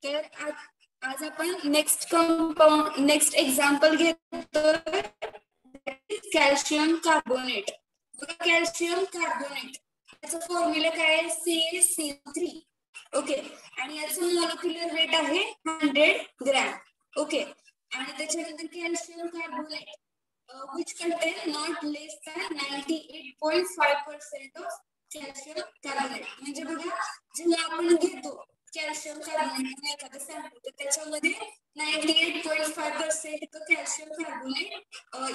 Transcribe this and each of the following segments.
तर आज आपण नेक्स्ट एक्झाम्पल घेतोय कॅल्शियम कार्बोनेट. कॅल्शियम कार्बोनेट याचा फॉर्म्युला काय आहे? CaCO3. ओके, आणि याचं मोलिक्युलर वेट आहे 100 ग्रॅम. ओके, आणि त्याच्यानंतर calcium carbonate which contain not less than 98.5% of calcium carbonate. म्हणजे बघा, जेव्हा आपण घेतो कॅल्शियम कार्बोनेट एखादं सॅम्पल तर त्याच्यामध्ये 98.5% कॅल्शियम कार्बोनेट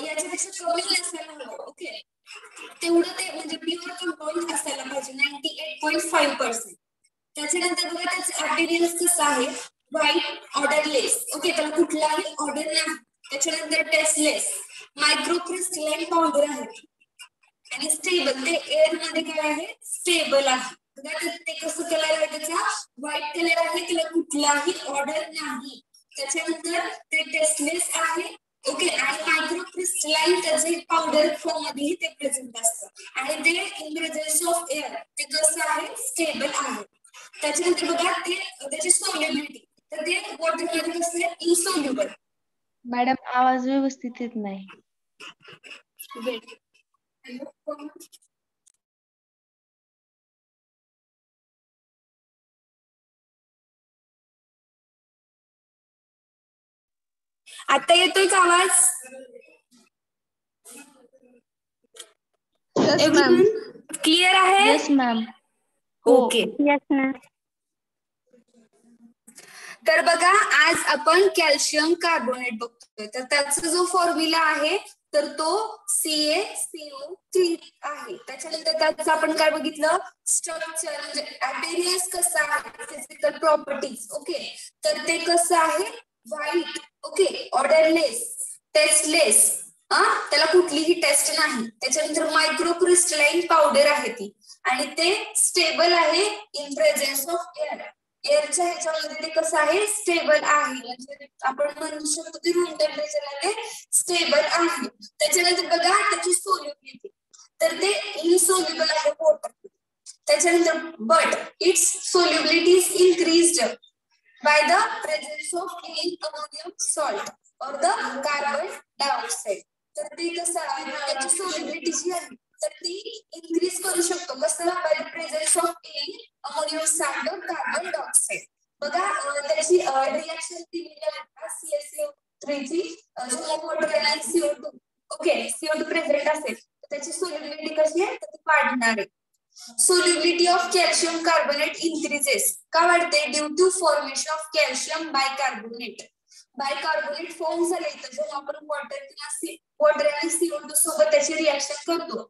याच्यापेक्षा कमी नसायला हवं. ओके, तेवढं ते म्हणजे प्युअर कंपाऊंड असायला पाहिजे 98.5%. त्याच्यानंतर बघा त्याचं अपीअरन्स कसं आहे? White, odourless. ओके, त्याला कुठलाही ऑर्डर नाही. त्याच्यानंतर टेस्टलेस, मायक्रोक्रिस्टलाइन पावडर आहे आणि स्टेबल. ते एअर मध्ये काय आहे? स्टेबल आहे. ते कसं कलर आहे? त्याचा व्हाईट कलर आहे, त्याला कुठलाही ऑर्डर नाही. त्याच्यानंतर ते टेस्टलेस आहे. ओके, आणि मायक्रोक्रिस्टलाइन त्याचे पावडर फॉर्म मध्ये ते प्रेझेंट असतं आणि ते इन प्रेझेन्स ऑफ एअर ते कसं आहे? स्टेबल आहे. त्याच्यानंतर बघा ते त्याची सोल्युबिलिटी, तर ते वॉटर मध्ये कसं आहे? इनसोल्युबल. मॅडम आवाज व्यवस्थित येत नाही. आता येतोय का आवाज? क्लिअर आहे? Yes ma'am. Okay, yes ma'am. तर बघा आज आपण कॅल्शियम कार्बोनेट बघतोय. तर त्याचा जो फॉर्म्युला आहे तर तो CaCO3 आहे. त्याच्यानंतर त्याचं आपण काय बघितलं? स्ट्रक्चर म्हणजे अपीअरन्स कसं आहे, फिजिकल प्रॉपर्टीज. ओके, तर ते कसं आहे? व्हाईट. ओके, ऑर्डरलेस, टेस्टलेस, त्याला कुठलीही टेस्ट नाही. त्याच्यानंतर मायक्रोक्रिस्टलाइन पावडर आहे ती आणि ते स्टेबल आहे इन प्रेझेन्स ऑफ एअर. एअरच्या ह्याच्यामध्ये ते कसं आहे? स्टेबल आहे. म्हणजे आपण म्हणू शकतो की रूम टेम्परेचरला ते स्टेबल आहे. त्याच्यानंतर बघा त्याची सोल्युबिलिटी, तर ते इनसोल्युबल आहे वॉटर. त्याच्यानंतर but it's solubility is increased by the presence of ammonium salt और द कार्बन डायऑक्साइड. तर ते कसं आहे? त्याची सोल्युबिलिटी जी आहे तर ती इन्क्रीज करू शकतो. कसं? By the presence of ammonium salt और कार्बन डायऑक्साइड. बघा त्याची रिएक्शन दिलेली आहे CaCO3 ची, वॉटर आणि CO2. ओके, CO2 प्रेझेंट असेल तर त्याची सोल्युबिलिटी कशी आहे? तर ती वाढणार आहे. Solubility of calcium carbonate increases. का वाढते? Due to formation of calcium bicarbonate. Bicarbonate form झाले तर जेव्हा आपण वॉटर आणि CO2 सोबत त्याची रिएक्शन करतो,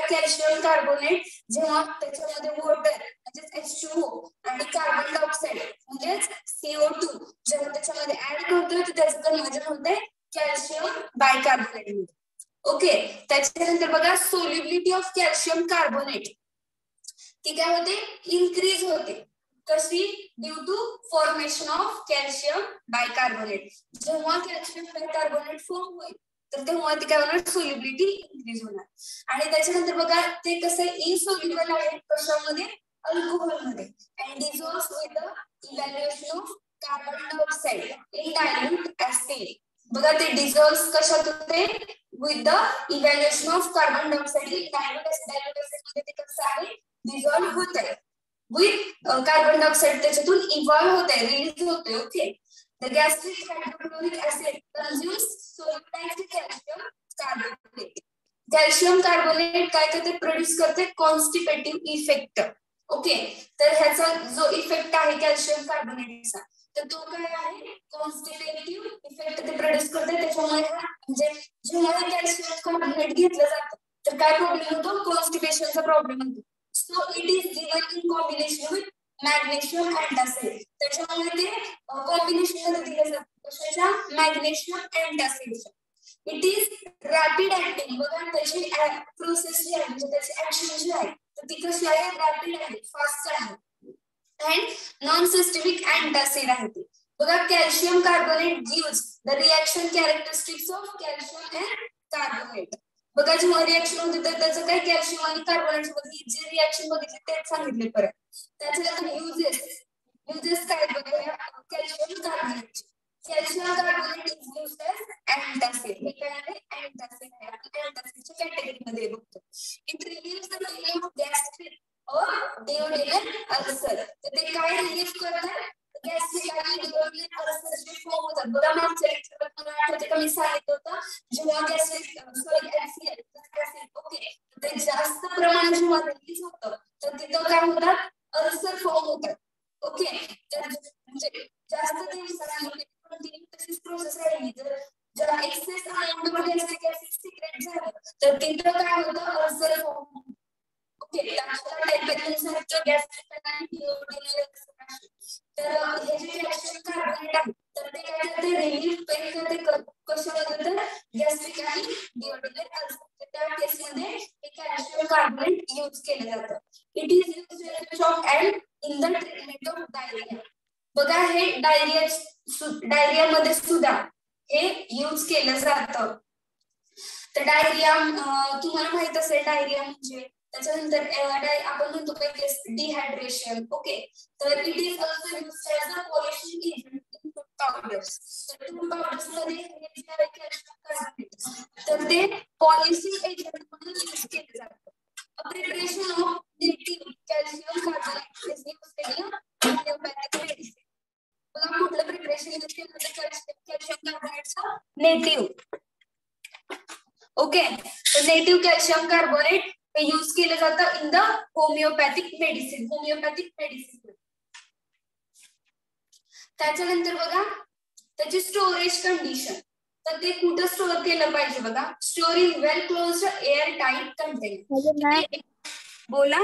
कॅल्शियम कार्बोनेट जेव्हा त्याच्यामध्ये वॉटर म्हणजेच H2O आणि कार्बन डायऑक्साइड म्हणजेच CO2 जेव्हा त्याच्यामध्ये ऍड करतो तर त्याचं कन्व्हर्जन होते कॅल्शियम बायकार्बोनेट मध्ये. ओके, त्याच्यानंतर बघा सोल्युबिलिटी ऑफ कॅल्शियम कार्बोनेट ती काय होते? इन्क्रीज होते. कशी? Due to formation of calcium bicarbonate. जेव्हा कॅल्शियम बायकार्बोनेट फॉर्म होईल तर तेव्हा ती काय होणार? सोल्युबिलिटी इन्क्रीज होणार. आणि त्याच्यानंतर बघा ते कसं इनसोल्युबल आहे कशामध्ये? अल्कोहोलमध्ये. And dissolves with the evaluation of carbon dioxide in dilute acid. बघा ते डिझॉल्व्स कशात होते? With the evaluation of carbon dioxide in dilute acid. Dilute acid मध्ये ते कसं आहे? डिझॉल्व्ह होत आहे विथ कार्बन डायऑक्साइड त्याच्यातून इव्हॉल्व्ह होत आहे, रिलीज होते. Okay, the gastric hydrochloric acid consumes solubilised calcium carbonate. Calcium carbonate काय करते? प्रोड्यूस करते कॉन्स्टिपेटिव्ह इफेक्ट. ओके, तर ह्याचा जो इफेक्ट आहे कॅल्शियम कार्बोनेटचा तर तो काय आहे? कॉन्स्टिपेटिव्ह इफेक्ट ते प्रोड्यूस करते. त्याच्यामुळे म्हणजे जेव्हा कॅल्शियम कार्बोनेट घेतलं जातं तर काय प्रॉब्लेम होतो? कॉन्स्टिपेशनचा प्रॉब्लेम होतो. So it is given in combination with magnesium antacid. त्याच्यामुळे ते कॉम्बिनेशन मध्ये दिले जातात. कशाच्या? मॅग्नेशियम अँटासिडच्या. It is rapid acting. बघा त्याची प्रोसेस जी आहे म्हणजे त्याची ऍक्शन जी आहे तर ती कशी आहे? रॅपिड आहे, फास्ट आहे अँड नॉन सिस्टमिक अँटासिड आहे ती. बघा calcium carbonate gives the reaction characteristics of calcium and carbonate. बघा जेव्हा रिएक्शन होते तर त्याचं काय? कॅल्शियम आणि कार्बोनेट सोबत जी रिएक्शन बघितली तेच सांगितले परत. त्याच्यानंतर युजेस युजेस काय बघा calcium carbonate. Calcium carbonate is used as antacid. हे काय आहे अँटासिड आहे. आपण अँटासिडच्या कॅटेगरीमध्ये बघतो. It relieves the pain of gastric और डिओडेनल अल्सर. तर ते काय रिलीव्ह करतात गॅस्ट्रिक आणि डिओडेनल अल्सरचे फॉर्म होतात. बघा मागच्या लेक्चरला तुम्हाला आठवते का मी सांगितलं होतं जेव्हा गॅस्ट्रिक ऍसिड ओके ते जास्त प्रमाणात जेव्हा रिलीज होतं तर तिथं काय होतात अल्सर फॉर्म होतात. ओके तर म्हणजे जास्त दिवसांनी कंटिन्यू तशीच प्रोसेस राहिली तर जर एक्सेस अमाउंट मध्ये गॅस्ट्रिक ऍसिड सिक्रेट झालं तर तिथं काय होतं अल्सर फॉर्म. ओके त्याच्या टाईपनुसार गॅस्ट्रिक आणि डिओडेनल तर हे जे कॅल्शियम कार्बोनेट आहे तर ते काय करते रिलीफ पेन करते कशामध्ये तर गॅस्ट्रिक आणि डिओडेनल अल्सर. त्या केसमध्ये हे कॅल्शियम कार्बोनेट यूज केलं जातं. It is used in chalk and in the treatment of diarrhoea. बघा हे डायरिया मध्ये सुद्धा हे यूज केलं जातं. तर डायरिया तुम्हाला माहित असेल डायरिया म्हणजे त्याच्यानंतर आपण म्हणतो काही डिहायड्रेशन. ओके तर it is also used as a polishing agent in food powders. तर फूड पावडर्स मध्ये हे जे आहे कॅल्शियम कार्बोनेट तर ते पॉलिशिंग एजंट म्हणून यूज केले जातं. A preparation of native calcium carbonate is used in homeopathic medicine. बघा कुठलं प्रिपरेशन यूज केलं जातं कॅल्शियम कार्बोनेटचं नेटिव्ह. ओके तर नेटिव्ह कॅल्शियम कार्बोनेट हे यूज केलं जातं in the homeopathic medicine. Homeopathic medicine त्याच्यानंतर बघा त्याची स्टोरेज कंडिशन तर ते कुठं स्टोअर केलं पाहिजे बघा. Store in well closed air tight container. बोला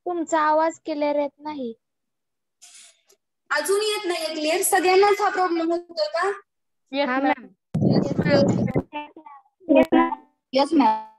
तुमचा आवाज क्लिअर येत नाही. अजून येत नाही क्लिअर. सगळ्यांनाच हा प्रॉब्लेम होतो का? हा ma'am. Yes ma'am.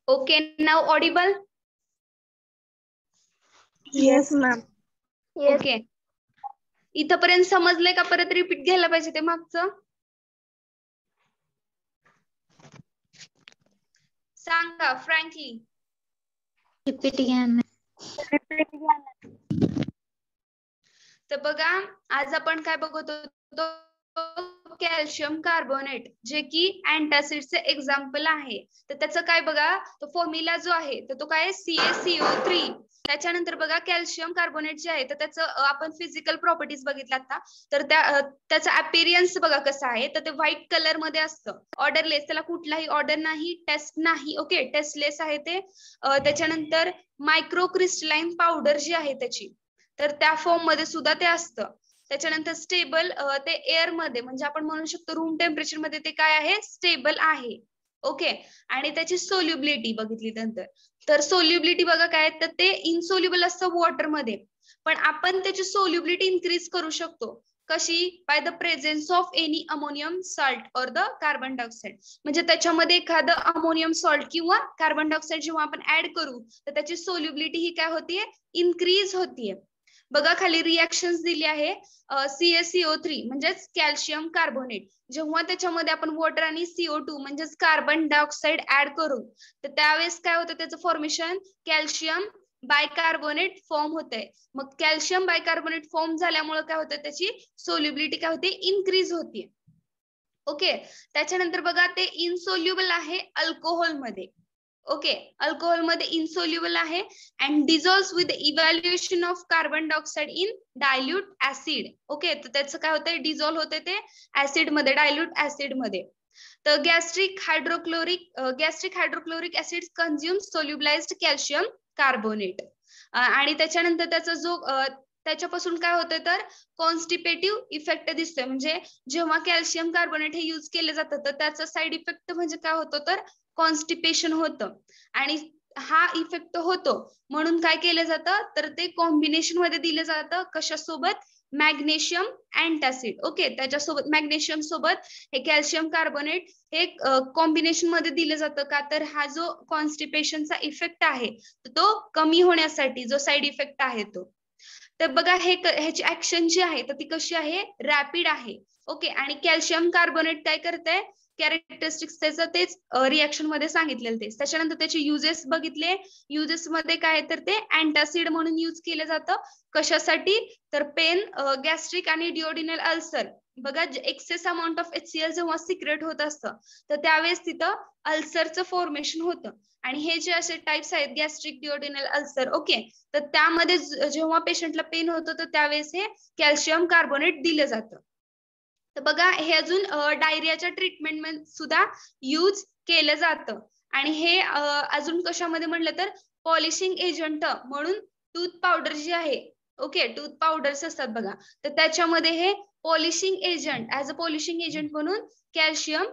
Okay, now audible? Yes, ma'am. Yes. Okay. इथपर्यंत समजलंय का? परत रिपीट घ्यायला पाहिजे ते मागचं. सांगा फ्रँकली. रिपीट घ्या. तर बघा आज आपण काय बघत होतो कॅल्शियम कार्बोनेट जे की अँटासिडचे एक्झाम्पल आहे. तर त्याचं काय बघा तो फॉर्म्युला जो आहे तर तो काय CaCO3. त्याच्यानंतर बघा कॅल्शियम कार्बोनेट जे आहे तर त्याचं आपण फिजिकल प्रॉपर्टीज बघितल्या आता. तर त्याचा अपीरियन्स बघा कसा आहे तर ते व्हाईट कलर मध्ये असतं. ऑर्डरलेस त्याला कुठलाही ऑर्डर नाही टेस्ट नाही. ओके टेस्टलेस आहे ते. त्याच्यानंतर मायक्रो क्रिस्टलाइन पावडर जी आहे त्याची तर त्या फॉर्म मध्ये सुद्धा ते असतं. त्याच्यानंतर स्टेबल ते एअर मध्ये म्हणजे आपण म्हणू शकतो रूम टेम्परेचर मध्ये ते काय आहे स्टेबल आहे. ओके आणि त्याची सोल्युबिलिटी बघितली नंतर तर सोल्युबिलिटी बघा काय तर ते इनसोल्युबल असतं वॉटर मध्ये पण आपण त्याची सोल्युबिलिटी इन्क्रीज करू शकतो. कशी by the presence of any ammonium salt और द कार्बन डायऑक्साइड. म्हणजे त्याच्यामध्ये एखादं अमोनियम सॉल्ट किंवा कार्बन डायऑक्साइड जेव्हा आपण ऍड करू तर त्याची सोल्युबिलिटी ही काय होतीये इन्क्रीज होतीये. बघा खाली रिएक्शन्स दिली आहे. CaCO3 म्हणजेच कॅल्शियम कार्बोनेट जेव्हा त्याच्यामध्ये आपण वॉटर आणि CO2 म्हणजेच कार्बन डायऑक्साइड ऍड करू तर त्यावेळेस काय होतं त्याचं फॉर्मेशन कॅल्शियम बायकार्बोनेट फॉर्म होते. मग कॅल्शियम बायकार्बोनेट फॉर्म झाल्यामुळे काय होतं, त्याची सोल्युबिलिटी काय होते, इन्क्रीज होते. ओके, त्याच्यानंतर बघा ते इनसोल्युबल आहे अल्कोहोल मध्ये. ओके, अल्कोहोल मध्ये इनसोल्युबल आहे and dissolves with evaluation of carbon dioxide in dilute acid. Okay, तर त्याचं काय होतंय, डिझॉल्व्ह होते ते ऍसिड मध्ये, डायल्यूट ऍसिड मध्ये. तर gastric hydrochloric acid consume solubilised calcium carbonate. आणि त्याच्यानंतर त्याचा जो त्याच्यापासून काय होतं तर कॉन्स्टिपेटिव्ह इफेक्ट दिसतोय. म्हणजे जेव्हा कॅल्शियम कार्बोनेट हे यूज केले जातं तर त्याचा साईड इफेक्ट म्हणजे काय होतं तर कॉन्स्टिपेशन होतं. आणि हा इफेक्ट होतो म्हणून काय केलं जातं तर ते कॉम्बिनेशन मध्ये दिलं जातं. कशासोबत, मॅग्नेशियम अँटासिड. ओके, त्याच्यासोबत मॅग्नेशियम सोबत हे कॅल्शियम कार्बोनेट हे कॉम्बिनेशन मध्ये दिलं जातं. का तर हा जो कॉन्स्टिपेशनचा इफेक्ट आहे तो कमी होण्यासाठी, जो साईड इफेक्ट आहे तो. तर बघा ह्याची ऍक्शन जी आहे तर ती कशी आहे, रॅपिड आहे. ओके, आणि कॅल्शियम कार्बोनेट काय करतंय, कॅरेक्टरिस्टिक्स त्याचं तेच रिएक्शन मध्ये सांगितलेलं तेच. त्याच्यानंतर त्याचे युजेस बघितले. युजेस मध्ये काय तर ते अँटासिड म्हणून यूज केलं जातं. कशासाठी तर पेन, गॅस्ट्रिक आणि डिओडिनल अल्सर. बघा एक्सेस अमाऊंट ऑफ HCl जेव्हा सिक्रेट होत असतं तर त्यावेळेस तिथं अल्सरचं फॉर्मेशन होतं. आणि हे जे असे टाइप्स आहेत गॅस्ट्रिक, डिओडिनल अल्सर, ओके, तर त्यामध्ये जेव्हा पेशंटला पेन होतं तर त्यावेळेस हे कॅल्शियम कार्बोनेट दिलं जातं. तर बघा हे अजून डायरियाच्या ट्रीटमेंट सुद्धा यूज केलं जातं. आणि हे अजून कशामध्ये म्हणलं तर पॉलिशिंग एजंट म्हणून टूथ पावडर जी आहे, ओके, टूथ पावडर्स असतात बघा, तर त्याच्यामध्ये हे polishing agent, as a polishing agent म्हणून कॅल्शियम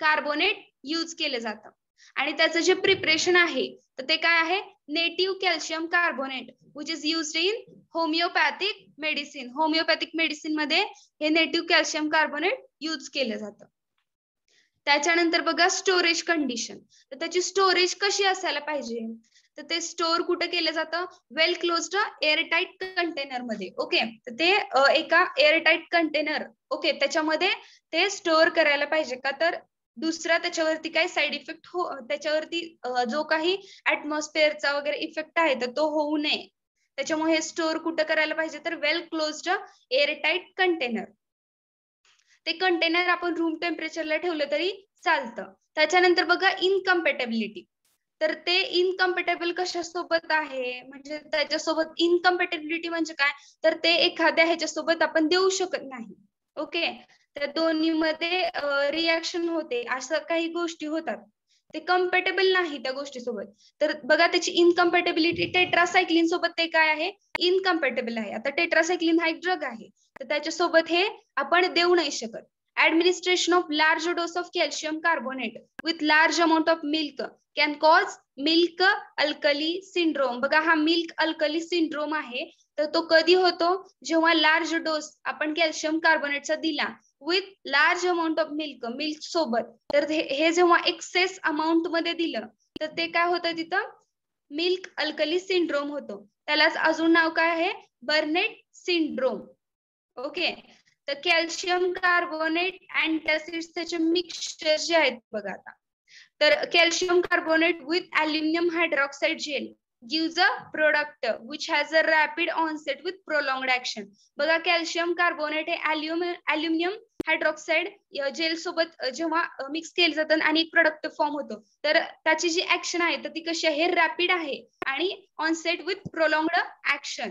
कार्बोनेट यूज केलं जातं. आणि त्याचं जे प्रिपरेशन आहे तर ते काय आहे, native calcium carbonate which is used in homeopathic medicine. Homeopathic medicine मध्ये हे नेटिव्ह कॅल्शियम कार्बोनेट यूज केलं जातं. त्याच्यानंतर बघा स्टोरेज कंडिशन. तर त्याची स्टोरेज कशी असायला पाहिजे तर ते स्टोअर कुठे केलं जातं, वेल क्लोज्ड एअरटाईट कंटेनर मध्ये. ओके, तर ते एका एअरटाईट कंटेनर, ओके, त्याच्यामध्ये ते स्टोअर करायला पाहिजे. का तर दुसरा त्याच्यावरती काही साईड इफेक्ट त्याच्यावरती जो काही ऍटमॉस्फिअरचा वगैरे इफेक्ट आहे तर तो होऊ नये. त्याच्यामुळे हे स्टोअर कुठं करायला पाहिजे तर वेल क्लोज्ड एअरटाईट कंटेनर. ते कंटेनर आपण रूम टेम्परेचरला ठेवलं तरी चालतं. त्याच्यानंतर बघा इनकम्पॅटेबिलिटी. तर ते इनकम्पॅटेबल कशासोबत आहे, म्हणजे त्याच्यासोबत इनकम्पॅटेबिलिटी म्हणजे काय तर ते एखाद्या ह्याच्यासोबत आपण देऊ शकत नाही. ओके, त्या दोन्ही मध्ये रिॲक्शन होते, असं काही गोष्टी होतात, ते कम्पॅटेबल नाही त्या गोष्टीसोबत. तर बघा त्याची इनकम्पॅटेबिलिटी टेट्रासायक्लिन सोबत ते काय आहे, इनकम्पॅटेबल आहे. आता टेट्रासायक्लिन हा एक ड्रग आहे तर त्याच्यासोबत हे आपण देऊ नाही शकत. Administration of large dose of calcium carbonate with large amount of milk can cause milk alkali syndrome. बघा हा मिल्क अल्कली सिंड्रोम आहे तर तो कधी होतो, जेव्हा लार्ज डोस आपण कॅल्शियम कार्बोनेटचा दिला with large amount of milk सोबत. तर हे जेव्हा एक्सेस अमाउंट मध्ये दिलं तर ते काय होतं, तिथं मिल्क अल्कली सिंड्रोम होतो. त्यालाच अजून नाव काय आहे, बर्नेट सिंड्रोम. ओके, तर कॅल्शियम कार्बोनेट अँटासिड्स त्याचे मिक्सचर जे आहेत बघा आता, तर calcium carbonate with aluminium hydroxide gel gives a product which has a rapid onset with prolonged action. बघा कॅल्शियम कार्बोनेट हे अल्युमिनियम हायड्रॉक्साइड जेल सोबत जेव्हा मिक्स केलं जातं आणि एक प्रोडक्ट फॉर्म होतो तर त्याची जी ऍक्शन आहे तर ती कशी आहे, रॅपिड आहे आणि onset with prolonged action.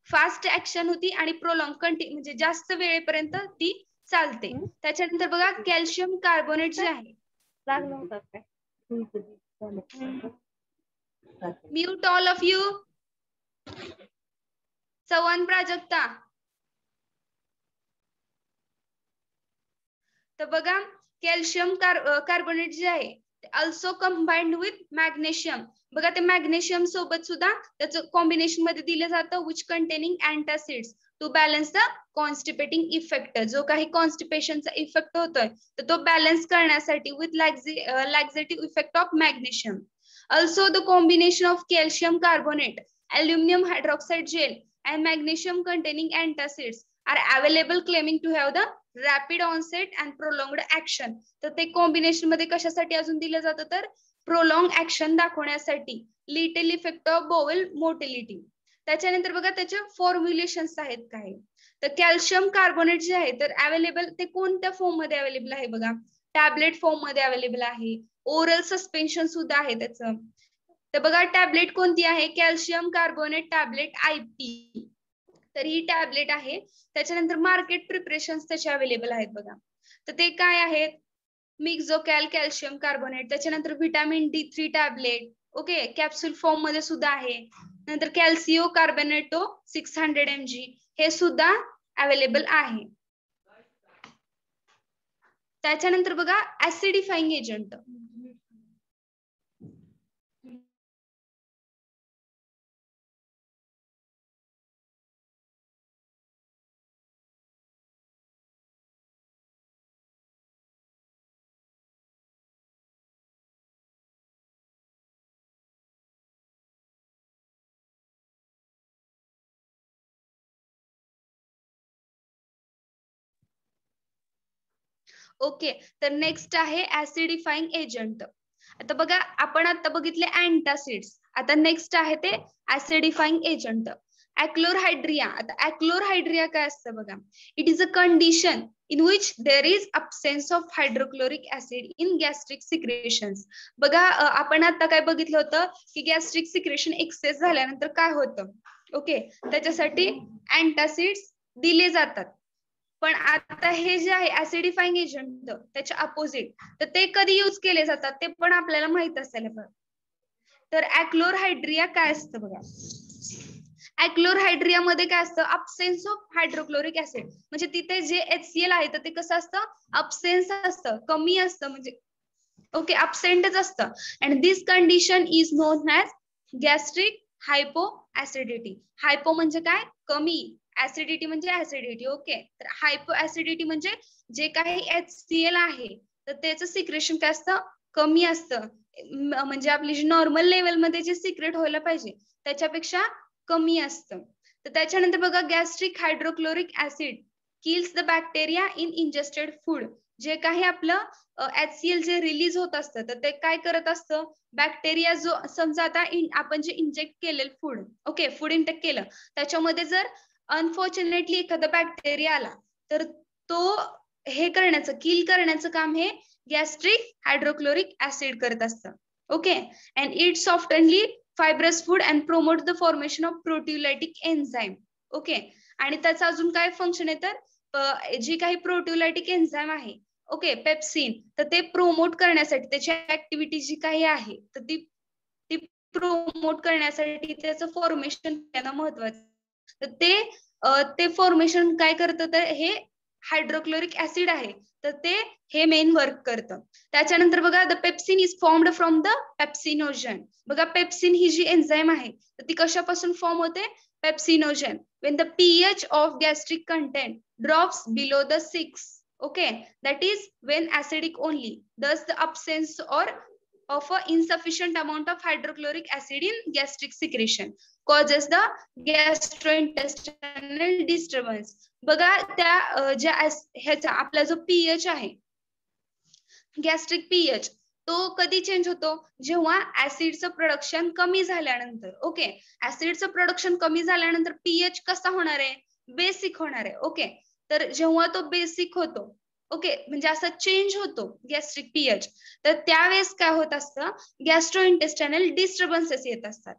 Fast action होती आणि प्रोलॉंग म्हणजे जास्त वेळेपर्यंत ती चालते. त्याच्यानंतर बघा कॅल्शियम कार्बोनेट जे आहे, mute all of you. Chavan Prajakta. तर बघा कॅल्शियम कार्बोनेट जे आहे अल्सो कंबाइंड विथ मॅग्नेशियम. बघा ते मॅग्नेशियम सोबत सुद्धा त्याचं कॉम्बिनेशन मध्ये दिलं जातं which containing antacids to balance the constipating effect. जो काही कॉन्स्टिपेशनचा इफेक्ट होतोय तर तो बॅलन्स करण्यासाठी with laxative effect of magnesium. Also the combination of calcium carbonate, aluminum hydroxide gel and magnesium containing antacids are available claiming to have the rapid onset and prolonged action. तर ते combination मध्ये कशासाठी अजून दिलं जातं तर prolong action दाखवण्यासाठी, little effect of bowel motility. त्याच्यानंतर बघा त्याचे फॉर्म्युलेशन्स आहेत काय. तर कॅल्शियम कार्बोनेट जे आहे तर अवेलेबल ते कोणत्या फॉर्म मध्ये अवेलेबल आहे बघा, टॅबलेट फॉर्म मध्ये अवेलेबल आहे, ओरल सस्पेन्शन सुद्धा आहे त्याचं. तर बघा टॅबलेट कोणती आहे, कॅल्शियम कार्बोनेट टॅबलेट IP, तर ही टॅबलेट आहे. त्याच्यानंतर मार्केट प्रिपरेशन्स त्याचे अवेलेबल आहेत बघा. तर ते काय आहेत, मिक्झोकॅल कॅल्शियम कार्बोनेट, त्याच्यानंतर vitamin D3 tablet, okay, capsule form मध्ये सुद्धा आहे. नंतर कॅल्सिओ कार्बोनेटो 600 mg हे सुद्धा अवेलेबल आहे. त्याच्यानंतर बघा ऍसिडिफाईंग एजंट. ओके, तर नेक्स्ट आहे ऍसिडिफाईंग एजंट. आता बघा आपण आता बघितले अँटासिड्स, आता नेक्स्ट आहे ते ऍसिडिफाईंग एजंट. ऍक्लोरहायड्रिया. आता ऍक्लोरहायड्रिया काय असतं बघा, it is a condition in which there is absence of hydrochloric acid in gastric secretions. बघा आपण आता काय बघितलं होतं की गॅस्ट्रिक सिक्रेशन एक्सेस झाल्यानंतर काय होतं, ओके, त्याच्यासाठी अँटासिड्स दिले जातात. पण आता हे जे आहे ऍसिडिफाईंग एजंट त्याच्या अपोजिट, तर ते कधी यूज केले जातात ते पण आपल्याला माहित असायला पाहिजे. तर ऍक्लोरहायड्रिया काय असतं बघा, ऍक्लोरहायड्रिया मध्ये काय असतं, अब्सेन्स ऑफ हायड्रोक्लोरिक ऍसिड, म्हणजे तिथे जे HCl आहे तर ते कसं असतं, अब्सेन्स असतं, कमी असतं, म्हणजे ओके अब्सेंटच असतं. And this condition is non as gastric हायपो acidity. हायपो म्हणजे काय, कमी, ऍसिडिटी म्हणजे ऍसिडिटी, ओके. तर हायपो ऍसिडिटी म्हणजे जे काही HCl आहे तर त्याचं सिक्रेशन काय असतं, कमी असतं, म्हणजे आपली जी नॉर्मल लेवलमध्ये जे सिक्रेट व्हायला पाहिजे त्याच्यापेक्षा कमी असतं. तर त्याच्यानंतर बघा gastric hydrochloric acid kills the bacteria in ingested food. जे काही आपलं HCl जे रिलीज होत असतं तर ते काय करत असतं, बॅक्टेरिया जो समजा आता आपण जे इंजेक्ट केलेलं फूड, ओके, फूड इंटेक केलं, त्याच्यामध्ये जर अनफॉर्च्युनेटली एखादा बॅक्टेरिया आला तर तो हे करण्याचं, किल करण्याचं काम हे गॅस्ट्रिक हायड्रोक्लोरिक ऍसिड करत असतं, okay. And it's oftenly fibrous food and promote the formation of proteolytic enzyme, okay. आणि त्याचं अजून काय फंक्शन आहे तर जी काही प्रोटिओलायटिक एन्झाईम आहे, ओके, पेप्सिन, तर ते प्रोमोट करण्यासाठी त्याची ऍक्टिव्हिटी जी काही आहे तर ती प्रोमोट करण्यासाठी त्याचं फॉर्मेशन त्यांना महत्वाचं. तर ते फॉर्मेशन काय करतं, तर हे हायड्रोक्लोरिक ऍसिड आहे तर ते हे मेन वर्क करतं. त्याच्यानंतर बघा the pepsin is formed from the pepsinogen. बघा पेप्सिन ही जी एन्झाईम आहे तर ती कशापासून फॉर्म होते, pepsinogen. when the pH of gastric content drops below the 6, okay, that is when acidic only, thus the absence or of a insufficient amount of hydrochloric acid in gastric secretion causes the gastrointestinal disturbance. बघा त्या ज्या ह्याचा आपला जो pH आहे gastric pH तो कधी change होतो, जेव्हा ऍसिडचं प्रोडक्शन कमी झाल्यानंतर, ओके. ऍसिडचं प्रोडक्शन कमी झाल्यानंतर pH कसा होणार आहे, बेसिक होणार आहे, ओके. तर जेव्हा तो बेसिक होतो, ओके, म्हणजे असा चेंज होतो गॅस्ट्रिक pH, तर त्यावेळेस काय होत असतं, गॅस्ट्रोइंटेस्टायनल डिस्टर्बन्सेस येत असतात,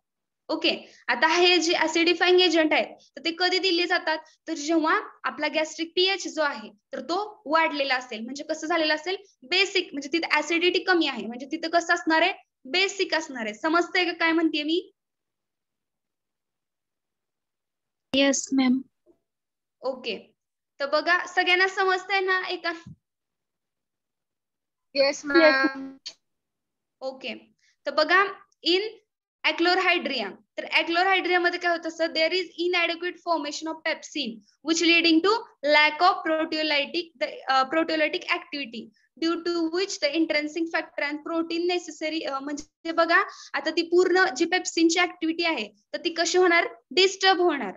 ओके. आता हे जे ऍसिडिफाईंग एजंट आहेत तर ते कधी दिले जातात, तर जेव्हा आपला गॅस्ट्रिक pH जो आहे तर तो वाढलेला असेल, म्हणजे कसं झालेला असेल, बेसिक, म्हणजे तिथे ऍसिडिटी कमी आहे, म्हणजे तिथं कसं असणार आहे, बेसिक असणार आहे. समजतंय का काय म्हणते मी? Yes ma'am. ओके, तर बघा सगळ्यांना समजतंय ना एका? Yes ma'am. ओके, तर बघा इन ऍक्लोरहायड्रिया, तर ऍक्लोरहायड्रिया मध्ये काय होत असतं, there is inadequate formation of pepsin which leading to lack of proteolytic activity due to which the intrinsic factor and protein necessary. म्हणजे बघा आता ती पूर्ण जी पेप्सिनची ऍक्टिव्हिटी आहे तर ती कशी होणार, डिस्टर्ब होणार.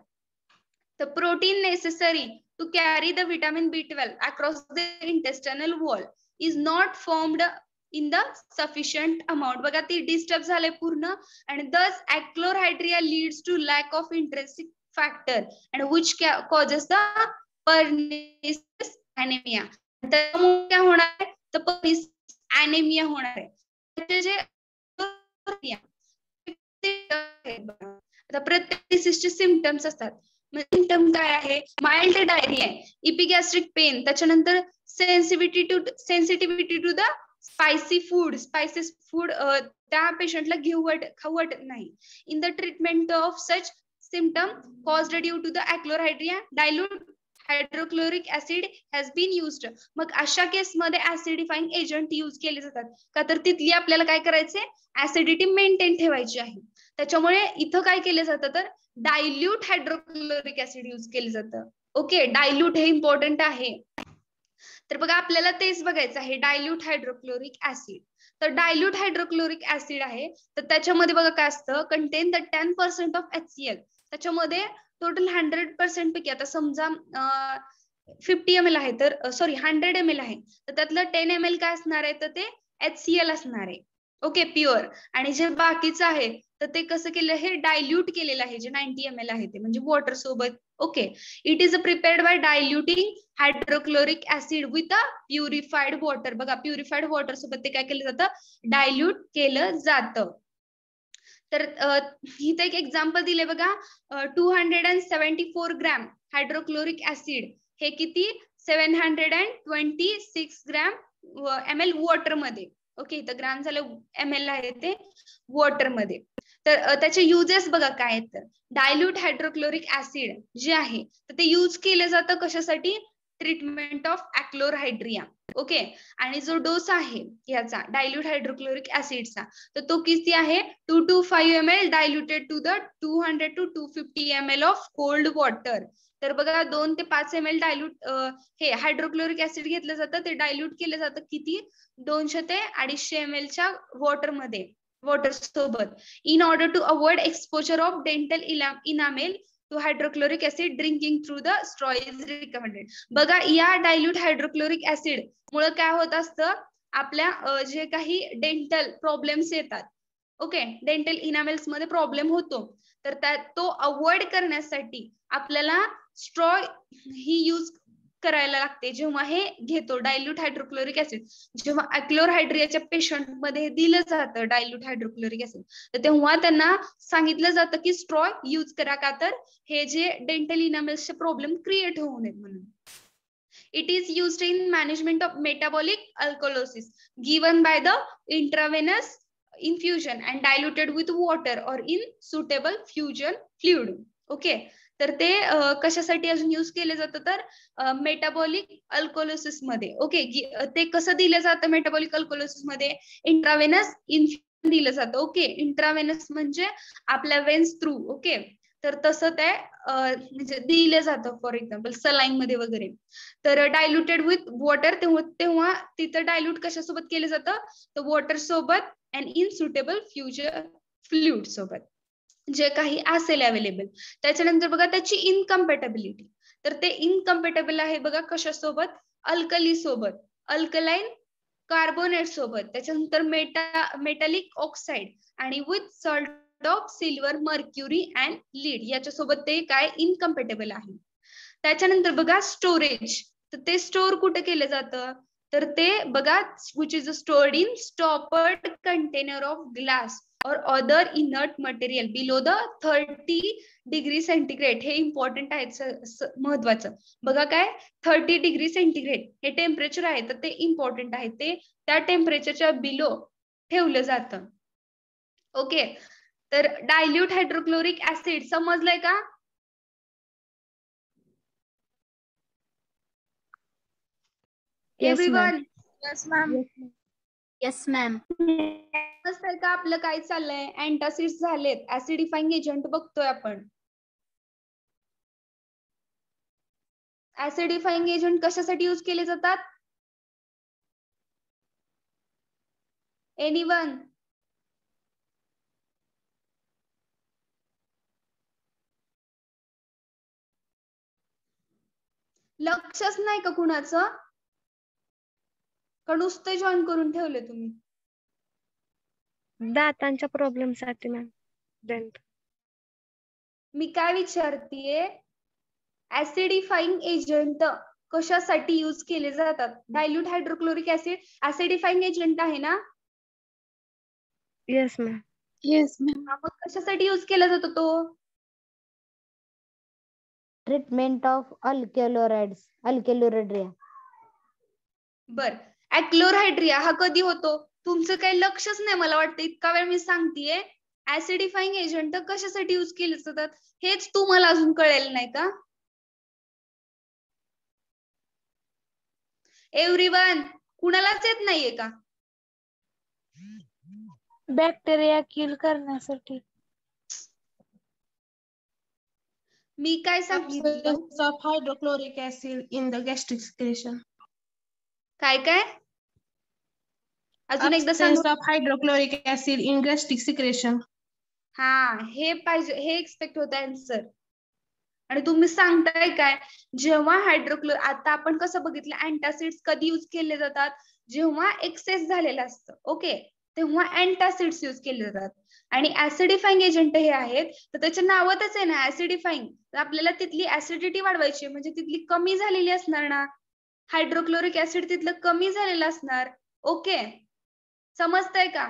The protein necessary to carry the vitamin B12 across the intestinal wall is not formed in the sufficient amount. बघा ती डिस्टर्ब झाले पूर्ण. आणि thus achlorhydria leads to lack of intrinsic factor and which causes the pernicious anaemia. त्यामुळे काय होणार आहे, तर पर्निसिस ॲनेमिया होणार आहे. त्याचे जे आता प्रत्येक डिसीजचे सिम्पटम्स असतात. सिम्पटम काय आहे, माइल्ड डायरिया, इपिगॅस्ट्रिक पेन, त्याच्यानंतर sensitivity to the spicy food, spices food त्या पेशंटला खाऊ वाटत नाही. In the treatment of such symptom caused due to the achlorhydria, dilute hydrochloric acid has been used. मग अशा केसमध्ये ऍसिडिफाईंग एजंट यूज केले जातात का, तर तिथली आपल्याला काय करायचे, ऍसिडिटी मेंटेन ठेवायची आहे. त्याच्यामुळे इथं काय केलं जातं, तर डायल्यूट हायड्रोक्लोरिक ऍसिड यूज केलं जातं. ओके, डायल्यूट हे इम्पॉर्टंट आहे. तर बघा आपल्याला तेच बघायचं आहे, डायल्यूट हायड्रोक्लोरिक ऍसिड. तर डायल्यूट हायड्रोक्लोरिक ऍसिड आहे, तर त्याच्यामध्ये बघा काय असतं, कंटेन द 10% ऑफ HCl. त्याच्यामध्ये टोटल 100% पैकी, आता समजा 50 ml आहे, तर सॉरी 100 ml आहे, तर त्यातलं 10 ml काय असणार आहे, तर ते HCl असणार आहे. Okay, pure. आणि जे बाकीचं आहे तर ते कसं केलं, हे डायल्यूट केलेलं आहे. जे 90 ml आहे ते म्हणजे वॉटर सोबत. Okay, it is prepared by diluting hydrochloric acid with a purified water. बघा प्युरिफाईड वॉटर सोबत ते काय केलं जातं, डायल्यूट केलं जातं. तर इथे एक एक्झाम्पल दिले बघा, 274 ग्रॅम हायड्रोक्लोरिक ऍसिड हे किती 726 ग्रॅम ml वॉटर मध्ये. ओके, इथं ग्रॅम झालं, ml आहे ते वॉटर मध्ये. तर त्याचे युजेस बघा काय आहेत, तर डायल्यूट हायड्रोक्लोरिक ऍसिड जे आहे तर ते यूज केलं जातं कशासाठी, ट्रीटमेंट ऑफ ऍक्लोरहायड्रिया. ओके, आणि जो डोस आहे याचा डायल्यूट हायड्रोक्लोरिक ऍसिडचा, तर तो किती आहे, 2 to 5 ml diluted to the 200 to 250 ml of cold water. तर बघा 2 ते 5 ml डायल्यूट हे हायड्रोक्लोरिक ऍसिड घेतलं जातं, ते डायल्यूट केलं जातं किती, 200 ते 250 ml च्या वॉटरमध्ये, वॉटर सोबत. In order to avoid exposure of dental enamel to hydrochloric acid, drinking through the straw is recommended. बघा या डायल्यूट हायड्रोक्लोरिक ऍसिड मुळे काय होत असतं, आपल्या जे काही डेंटल प्रॉब्लेम्स येतात, ओके, डेंटल इनामेल्स मध्ये प्रॉब्लेम होतो, तर तो अवॉइड करण्यासाठी आपल्याला स्ट्रॉ ही यूज करायला लागते जेव्हा हे घेतो डायल्यूट हायड्रोक्लोरिक ऍसिड. जेव्हा ऍक्लोरहायड्रियाच्या पेशंट मध्ये दिलं जातं डायल्यूट हायड्रोक्लोरिक ऍसिड, तर तेव्हा त्यांना सांगितलं जातं की स्ट्रॉ यूज करा, का तर हे जे डेंटल इनामेल्सचे प्रॉब्लेम क्रिएट होऊ नयेत म्हणून. It is used in management of metabolic alkalosis given by the intravenous infusion and diluted with water or in suitable fusion fluid. Okay, तर ते कशासाठी अजून यूज केले जातं, तर मेटाबॉलिक अल्कोलोसिस मध्ये. ओके, ते कसं दिलं जातं मेटाबॉलिक अल्कोलोसिस मध्ये, इंट्रावेनस इन्फ्युजन दिलं जातं. ओके, इंट्रावेनस म्हणजे आपल्या वेन्स थ्रू. ओके, तर तसं ते म्हणजे दिलं जातं, फॉर एक्झाम्पल सलाईन मध्ये वगैरे. तर डायल्युटेड विथ वॉटर, तेव्हा तिथं डायल्यूट कशासोबत केलं जातं, तर वॉटर सोबत and in suitable fusion fluid सोबत, जे काही असेल अवेलेबल. त्याच्यानंतर बघा त्याची इनकम्पॅटेबिलिटी, तर ते इनकम्पॅटेबल आहे बघा कशासोबत, अल्कली सोबत, अल्कलाइन कार्बोनेट सोबत, त्याच्यानंतर मेटालिक ऑक्साइड आणि with salt of silver, mercury and lead याच्यासोबत ते काय इनकम्पॅटेबल आहे. त्याच्यानंतर बघा स्टोरेज, तर ते स्टोर कुठे केलं जातं, तर ते बघा which is stored in stoppered container of glass और other inert material below the 30 degree centigrade. हे इम्पॉर्टंट आहे, महत्वाचं. बघा काय 30 डिग्री सेंटीग्रेड हे टेम्परेचर आहे, तर ते इम्पॉर्टंट आहे, ते त्या टेम्परेचरच्या बिलो ठेवलं जातं. ओके, तर डायल्यूट हायड्रोक्लोरिक ऍसिड समजलंय का, everyone? Yes, ma'am. Yes, ma'am. समजतंय का आपलं काय चाललंय, अँटासिड्स झालेत, ऍसिडिफाईंग एजंट बघतोय आपण. ऍसिडिफाईंग एजंट कशासाठी यूज केले जातात, एनीवन? लक्षच नाही का कुणाचं? का नुसतं जॉईन करून ठेवले तुम्ही? दातांच्या प्रॉब्लेम साठी मॅम. डेंट. मी काय विचारतीये, ऍसिडिफाईंग एजंट कशासाठी यूज केले जातात? Dilute hydrochloric acid acidifying agent आहे ना? Yes ma'am. Yes ma'am. मग कशासाठी यूज केला जातो तो? Treatment of achlorhydria. बर, अॅक्लोरहायड्रिया हा कधी होतो? तुमचं काही लक्षच नाही मला वाटतं, इतका वेळ मी सांगतेय. ऍसिडिफाईंग एजंट कशासाठी यूज केले जातात हेच तुम्हाला अजून कळेल नाही का? एव्हरीवन, कुणालाच येत नाहीये का? बॅक्टेरिया किल करण्यासाठी. मी काय सांगितलं? Absence of hydrochloric acid in the gastric secretion. काय काय? अजून एकदा सांग. Absence of hydrochloric acid in gastric secretion. हा, हे पाहिजे, हे एक्सपेक्ट होत आन्सर. आणि तुम्ही सांगताय काय, जेव्हा हायड्रोक्लोर, आता आपण कसं बघितलं, अँटासिड्स कधी यूज केले जातात? जेव्हा एक्सेस झालेलं असतं, ओके, तेव्हा अँटासिड्स यूज केले जातात. आणि ऍसिडिफाईंग एजंट हे आहेत, तर त्याच्या नावातच आहे ना ऍसिडिफाईंग, तर आपल्याला तिथली ऍसिडिटी वाढवायची, म्हणजे तिथली कमी झालेली असणार ना, हायड्रोक्लोरिक ऍसिड तिथलं कमी झालेलं असणार. ओके, समजतंय का?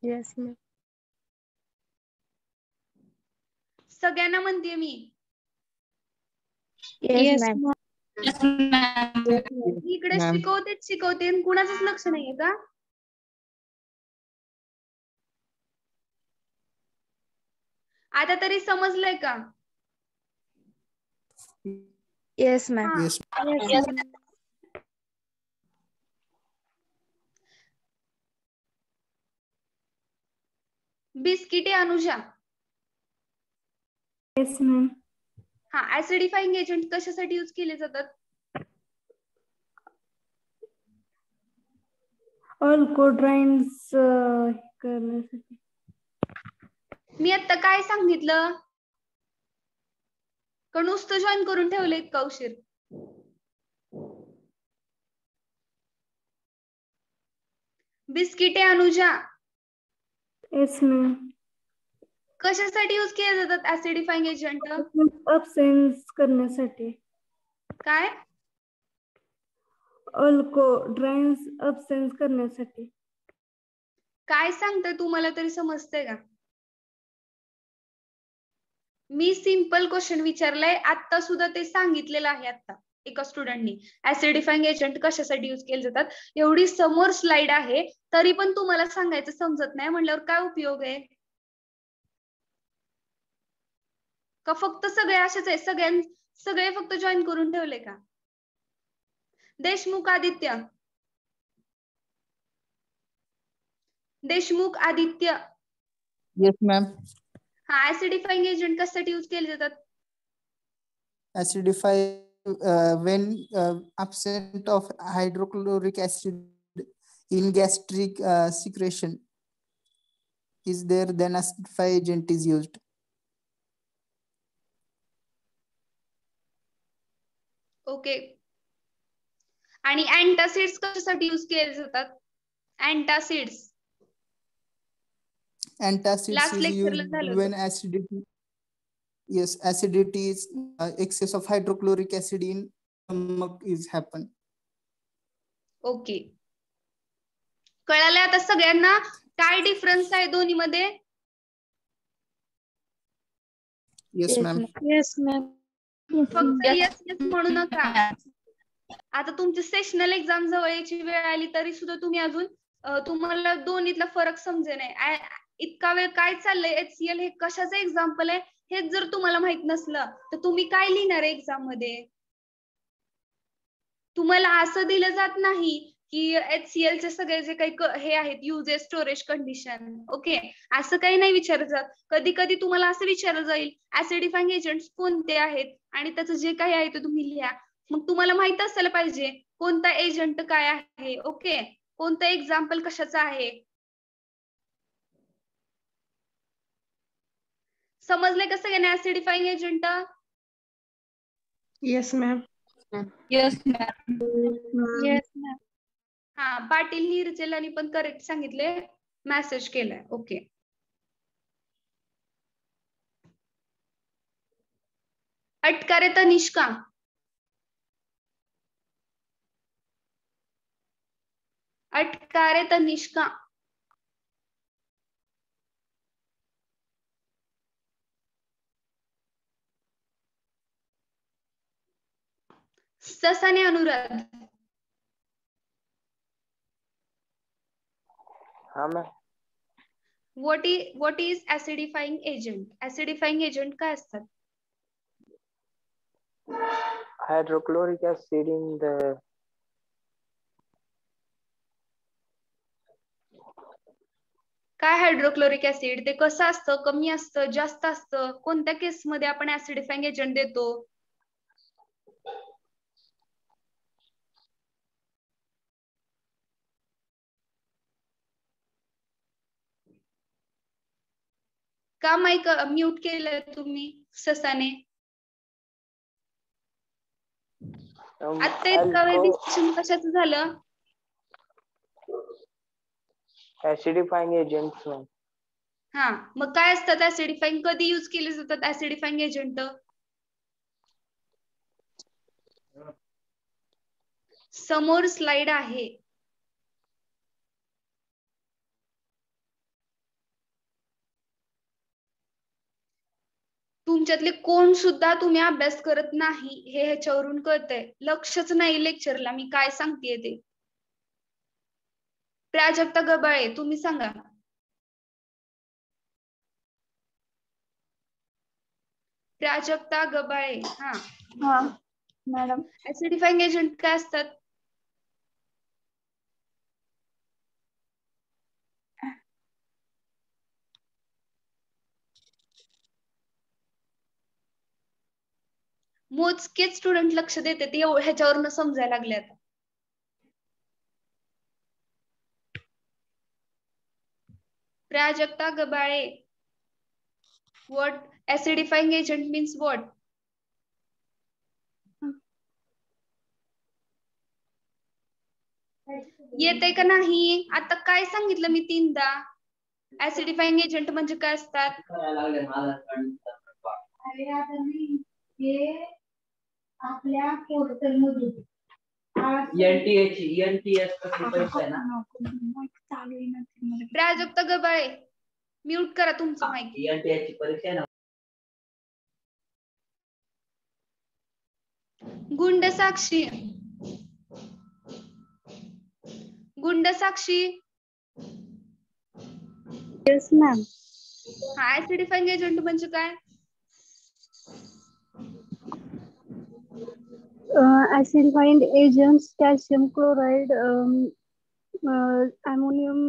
Yes ma'am. सगळ्यांना म्हणते मी. Yes ma'am. इकडे शिकवते आणि कुणाचंच लक्ष नाहीये का? आता तरी समजलंय का? Yes ma'am. हा. बिस्किटे अनुजा. Yes ma'am. हा, ऍसिडिफाईंग एजंट कशासाठी यूज केले जातात? अल्कोड्राइन्स करण्यासाठी. मी आता काय सांगितलं? का नुसतं जॉईन करून ठेवले इतका उशीर? बिस्किटे अनुजा. Yes ma'am. कशासाठी यूज केले जातात ऍसिडिफाईंग एजंट? अब्सेन्स करण्यासाठी. काय? अल्कोड्राइन्स अब्सेन्स करण्यासाठी. काय सांगतोय तुम्हाला तरी समजतंय का? मी सिंपल क्वेश्चन विचारलाय, आता सुद्धा ते सांगितलेलं आहे. आता एका स्टुडंटनी ऍसिडिफाईंग एजंट कशासाठी यूज केले जातात, एवढी समोर स्लाइड आहे, तरी पण तुम्हाला सांगायचं समजत नाही म्हणल्यावर काय उपयोग आहे? का फक्त सगळे असेच आहे, सगळे फक्त जॉईन करून ठेवले का? देशमुख आदित्य. देशमुख आदित्य. Yes ma'am. हा, ऍसिडिफाईंग एजंट कशासाठी यूज केले जातात? Acidify when absent of hydrochloric acid in gastric secretion is there, then acidify agent is used. Okay. आणि अँटासिड्स कशासाठी यूज केले जातात? अँटासिड्स Antacids लास्ट is लेक्चरला used झालं when होतं. acidity, yes, acidity is excess of hydrochloric acid in stomach is happen. Okay, कळालं आता सगळ्यांना काय डिफरन्स आहे दोन्ही मध्ये? Yes ma'am. Yes ma'am. फक्त यस यस म्हणू नका. आता तुमची सेशनल एक्झाम जवळ यायची वेळ आली तरी सुद्धा तुम्ही अजून तुम्हाला दोन्हीतला फरक समजे नाही. इतका वेळ काय चाललंय, HCl हे कशाचं एक्झाम्पल आहे हेच जर तुम्हाला माहित नसलं तर तुम्ही काय लिहिणार एक्झाम मध्ये? तुम्हाला असं दिलं जात नाही की HCl चे सगळे जे काही हे आहेत युजेस, स्टोरेज कंडिशन, ओके, असं काही नाही विचारलं जात. कधी कधी तुम्हाला असं विचारलं जाईल ऍसिडिफाईंग एजंट्स कोणते आहेत आणि त्याचं जे काही आहे ते तुम्ही लिहा. मग तुम्हाला माहित असायला पाहिजे कोणता एजंट काय आहे, ओके, कोणतं एक्झाम्पल कशाचं आहे. समजलंय कसं सगळ्यांना acidifying agent? Yes ma'am. Yes ma'am. हा, पाटील निर्चलानी पण करेक्ट सांगितले, मेसेज केलाय. ओके. अटकारे तनिष्का. अटकारे तनिष्का. ससाने अनुराध. हाँ ma'am. What is acidifying agent? Acidifying agent काय असतात? Hydrochloric acid in the काय हायड्रोक्लोरिक ऍसिड? ते कसं असतं? कमी असतं, जास्त असतं? कोणत्या केस मध्ये आपण ऍसिडिफाईंग एजंट देतो? का माईक म्यूट केलं तुम्ही ससाने? आता इतका वेळ डिस्कशन कशाचं झालं? acidifying agents ma'am. हा, मग काय असतात ऍसिडिफाईंग? कधी यूज केले जातात ऍसिडिफाईंग एजंट? समोर स्लाइड आहे. तुमच्यातले कोण सुद्धा तुम्ही अभ्यास करत नाही हे ह्याच्यावरून कळतंय. लक्षच नाही लेक्चरला मी काय सांगतेय ते. प्राजक्ता गबाळे, तुम्ही सांगा. प्राजक्ता गबाळे. हा मॅडम. ऍसिडिफाईंग एजंट काय असतात? मोजकेच स्टुडंट लक्ष देते ते ह्याच्यावरून समजायला लागले आता. Prajakta Gabale, what acidifying agent means what? येते का नाही? आता काय सांगितलं मी 3दा? ऍसिडिफाईंग एजंट म्हणजे काय असतात? आपल्या पोर्टल मधून प्राजक्ता गबाळे, म्यूट करा तुमचं माईक. गुंड साक्षी. गुंड साक्षी. Yes ma'am. हा, ऍसिडिफाईंग एजंट म्हणजे काय? acidifying agents, calcium chloride, ammonium.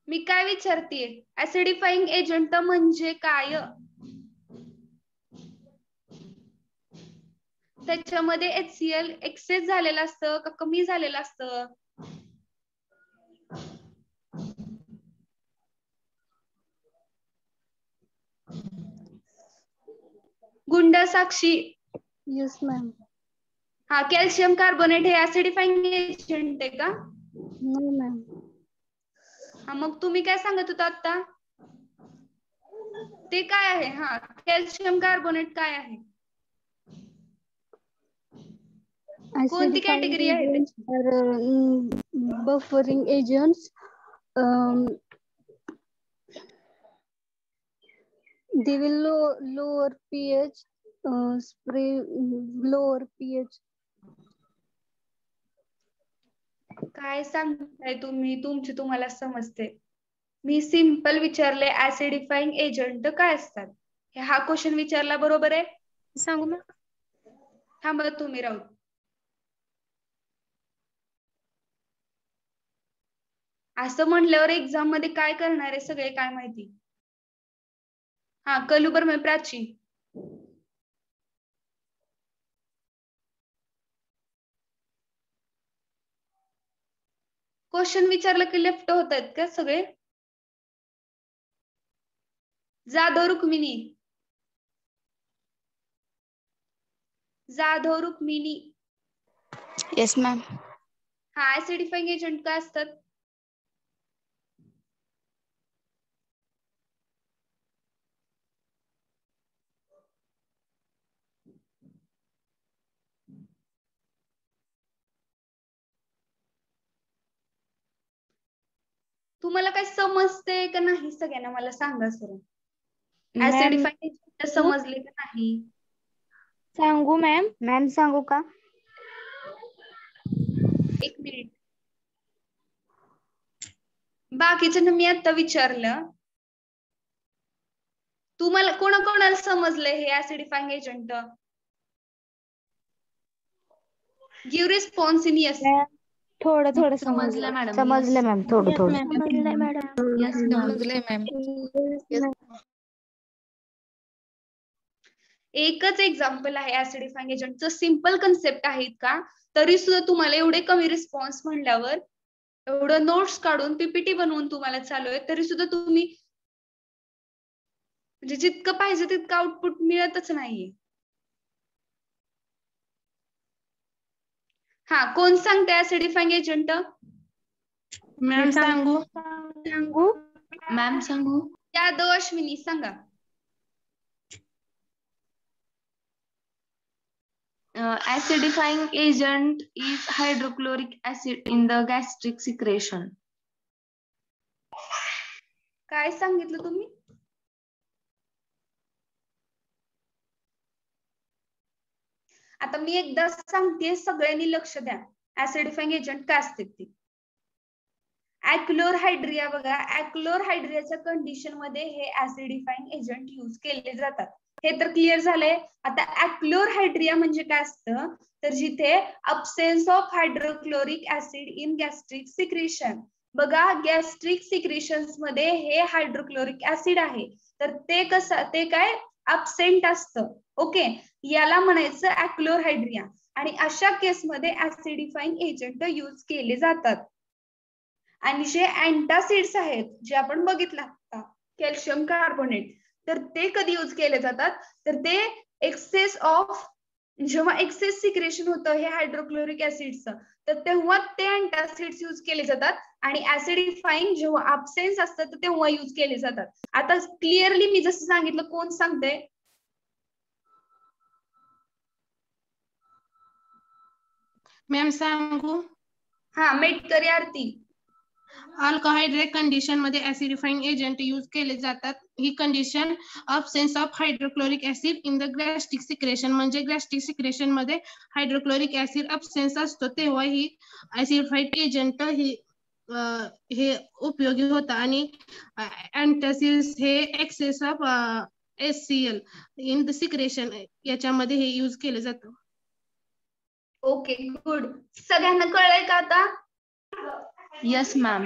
मी काय विचारतेय? ऍसिडिफाईंग एजंट म्हणजे काय? त्याच्यामध्ये HCl एक्सेस झालेलं असतं का कमी झालेलं असतं? गुंड साक्षी. Yes ma'am. हा, कॅल्शियम कार्बोनेट हे ऍसिडिफाईंग एजंट आहे का? No ma'am. हा, मग तुम्ही काय सांगत होता आता? ते काय आहे? हा, कॅल्शियम कार्बोनेट काय आहे? कोणती Acidifying कॅटेगरी आहे agents त्याची? are buffering agents. They will lower pH, spray lower pH. काय सांगताय तुम्ही? तुमची तुम्हाला समजते. मी सिंपल विचारले ऍसिडिफाईंग एजंट काय असतात? हा क्वेश्चन विचारला बरोबर आहे? सांगू मॅम. थांबा तुम्ही राहू. असं म्हणल्यावर एक्झाम मध्ये काय करणार आहे सगळे काय माहिती. हा, कलुबर में प्राची. क्वेश्चन विचारलं की लेफ्ट होत आहेत का सगळे? जाधव रुक्मिणी. जाधव रुक्मिणी. Yes ma'am. हा, ऍसिडिफाईंग एजंट काय असतात? तुम्हाला काय समजते का नाही सगळ्यांना मला सांगा सर. मॅम ऍसिडिफाईंग एजंट समजले का नाही? सांगू मॅम? मॅम सांगू का? एक मिनिट. बाकीच्यांना मी आता विचारलं, तुम्हाला कोणाकोणाला समजलंय हे acidifying agent? Give response in yes. थोडं थोडं समजलं मॅडम. समजलं मॅम, थोडं थोडं. समजलंय मॅडम. समजलंय मॅम. एकच एक्झाम्पल आहे ऍसिडिफाईंग एजंटचं, सिम्पल कन्सेप्ट आहेत का? तरी सुद्धा तुम्हाला एवढे कमी रिस्पॉन्स म्हणल्यावर, एवढं नोट्स काढून पीपीटी बनवून तुम्हाला चालू आहे, तरी सुद्धा तुम्ही म्हणजे जितकं पाहिजे तितकं आउटपुट मिळतच नाहीये. हा, कोण सांगते ऍसिडिफाईंग एजंट? मॅम सांगू? सांगू? मॅम सांगू? यादव, अश्विनी सांगा. Acidifying agent is hydrochloric acid in the gastric secretion. काय सांगितलं तुम्ही? आता मी एकदा सांगते, सगळ्यांनी लक्ष द्या. ऍसिडिफाईंग एजंट काय असते ते. ऍक्लोरहायड्रिया बघा, ऍक्लोरहायड्रियाच्या कंडिशन मध्ये हे ऍसिडिफाईंग एजंट यूज केले जातात. हे तर क्लिअर झालंय. आता ऍक्लोरहायड्रिया म्हणजे काय असतं, तर जिथे absence of hydrochloric acid in gastric secretion. बघा, गॅस्ट्रिक सिक्रेशन्स मध्ये हे हायड्रोक्लोरिक ऍसिड आहे, तर ते कसं, ते काय अब्सेंट असतं. ओके, याला म्हणायचं ऍक्लोरहायड्रिया. आणि अशा केसमध्ये ऍसिडिफाईंग एजंट यूज केले जातात. आणि जे अँटासिड्स आहेत, जे आपण बघितलं आता कॅल्शियम कार्बोनेट, तर ते कधी यूज केले जातात, तर ते एक्सेस ऑफ, जेव्हा एक्सेस सिक्रेशन होतं हे हायड्रोक्लोरिक ऍसिडचं, तर तेव्हा ते अँटासिड्स यूज केले जातात. आणि ऍसिडिफाईंग जेव्हा अब्सेन्स असतं, तर तेव्हा यूज केले जातात. आता क्लिअरली मी जसं सांगितलं, कोण सांगते? मॅम सांगू? हा, मेटकरी आरती. अल्कोहायड्रेट कंडिशन मध्ये ऍसिडिफाईंग एजंट यूज केले जातात. ही condition absence of hydrochloric acid in the gastric secretion, म्हणजे गॅस्ट्रिक सिक्रेशन मध्ये हायड्रोक्लोरिक ऍसिड अब्सेन्स असतो, तेव्हा ही ऍसिडिफाईड एजंट हे उपयोगी होतं. आणि अँटासिड्स हे excess of HCl in the secretion याच्यामध्ये हे यूज केलं जातं. Okay, good. सगळ्यांना कळलंय का आता? Yes, ma'am.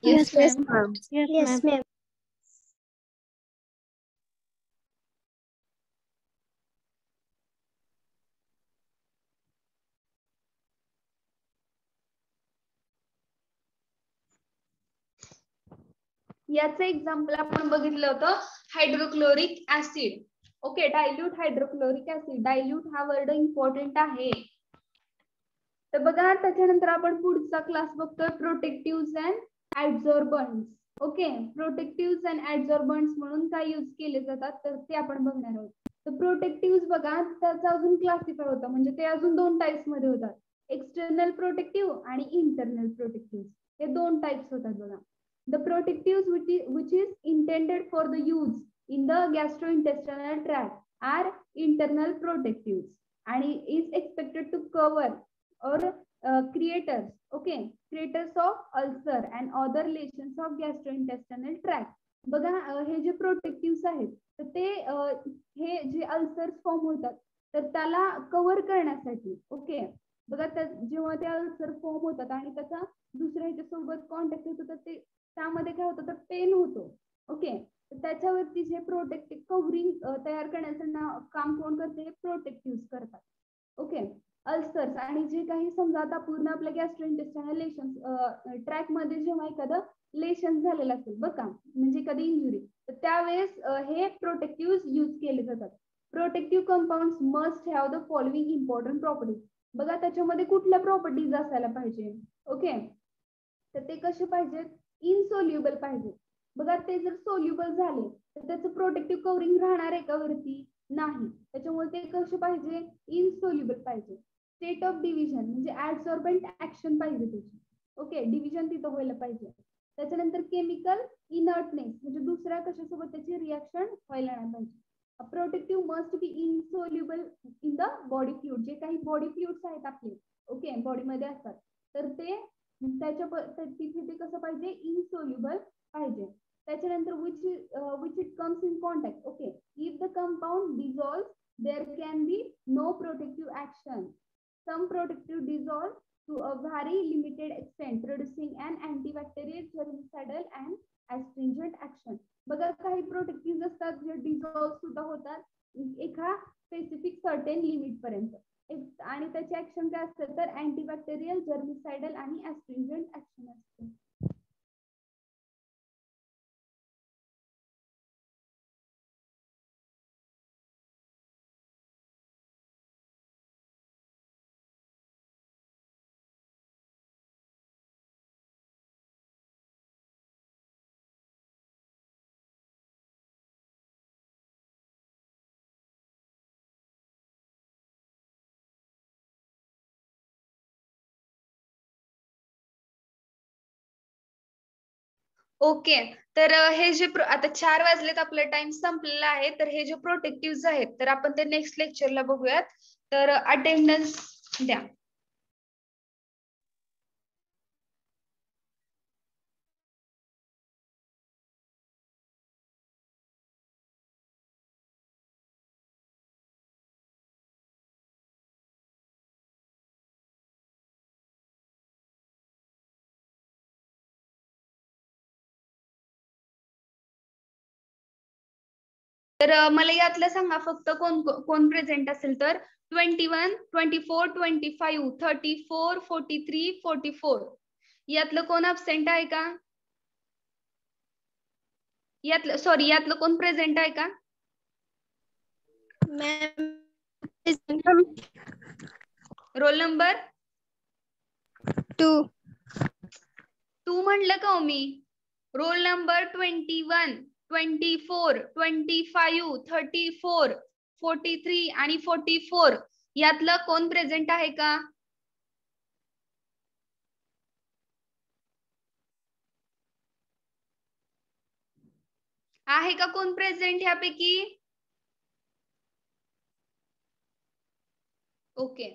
Yes, ma'am. Yes, ma'am. याचं एक्झाम्पल आपण बघितलं होतं, hydrochloric acid. Okay, dilute hydrochloric acid. Dilute हा वर्ड इम्पॉर्टंट आहे. तर बघा, त्याच्यानंतर आपण पुढचा क्लास बघतोय, protective and adsorbents. Okay, protective and adsorbents म्हणून काय यूज केले जातात, तर ते आपण बघणार आहोत. तर प्रोटेक्टिव्ह बघा, त्याचा अजून क्लासिफाय होता, म्हणजे ते अजून 2 टाइप्स मध्ये होतात, एक्सटर्नल प्रोटेक्टिव्ह आणि इंटरनल प्रोटेक्टिव्ह. हे 2 टाइप्स होतात बघा. The protectives which is intended for the use in the gastrointestinal tract are internal protectives and is expected to cover or creators, okay, creators of ulcer and other lesions of gastrointestinal tract. बघा, हे जे protectives आहेत, तर ते हे जे ulcers form होतात, तर त्याला कव्हर करण्यासाठी. ओके, बघा, जेव्हा ते अल्सर फॉर्म होतात आणि त्याचा दुसऱ्या ह्याच्यासोबत कॉन्टॅक्ट होतो, तर ते त्यामध्ये काय होतं, तर पेन होतो. ओके, तर त्याच्यावरती जे प्रोटेक्टिव्ह कव्हरिंग तयार करण्याचं काम कोण करते? प्रोटेक्टिव्ह करतात. ओके, अल्सर्स आणि जे काही समजा आता पूर्ण आपल्या गॅस्ट्रोइंटेस्टाइनल लेशन ट्रॅक मध्ये जेव्हा एखादं लेशन झालेलं असेल बघा, म्हणजे एखादी इंजुरी, तर त्यावेळेस हे प्रोटेक्टिव्ह यूज केले जातात. Protective compounds must have the following important properties. बघा त्याच्यामध्ये कुठल्या प्रॉपर्टीज असायला पाहिजे. ओके, तर ते कसे पाहिजेत, इनसोल्युबल पाहिजेत. बघा ते जर सोल्युबल झाले तर त्याचं प्रोटेक्टिव्ह कव्हरिंग राहणार आहे का वरती, नाही. त्याच्यामुळे ते कसे पाहिजे, इनसोल्युबल पाहिजे. स्टेट ऑफ डिव्हिजन म्हणजे ऍडसॉर्बंट ऍक्शन पाहिजे त्याची. ओके, डिव्हिजन तिथं व्हायला पाहिजे. त्याच्यानंतर केमिकल इनर्टनेस म्हणजे दुसऱ्या कशासोबत त्याची रिॲक्शन व्हायला नाही पाहिजे. Protective must be insoluble in the body fluid, जे काही बॉडी फ्लुइड्स आहेत आपले, ओके, बॉडीमध्ये असतात, तर ते तिथे ते कसं पाहिजे, इनसोल्युबल पाहिजे. त्याच्यानंतर which it comes in contact. Okay, if the compound dissolves there can be no protective action. Some protective dissolve to a very limited extent producing an antibacterial, germicidal and astringent action. बघा काही protective असतात जे dissolve सुद्धा होतात एका specific certain limit पर्यंत, आणि त्याची ऍक्शन काय असते तर अँटीबॅक्टेरियल, जर्मिसायडल आणि ऍस्ट्रिंजंट ऍक्शन असते. ओके, तर हे जे आता 4 वाजलेत, आपला टाइम संपलेला आहे. तर हे जे प्रोटेक्टिव्ह आहेत तर आपण ते नेक्स्ट लेक्चरला बघूयात. तर अटेंडन्स द्या. तर मला यातलं सांगा फक्त कोण कोण प्रेझेंट असेल तर 21, 24, 25, 34, 43, 44 यातलं कोण अब्सेंट आहे का, यातलं कोण प्रेझेंट आहे का? रोल नंबर 2 म्हणलं का मी? रोल नंबर 21, 24, 25, 34, 43 आणि 44 यातलं कोण प्रेझेंट आहे का? आहे का कोण प्रेझेंट यापैकी? ओके,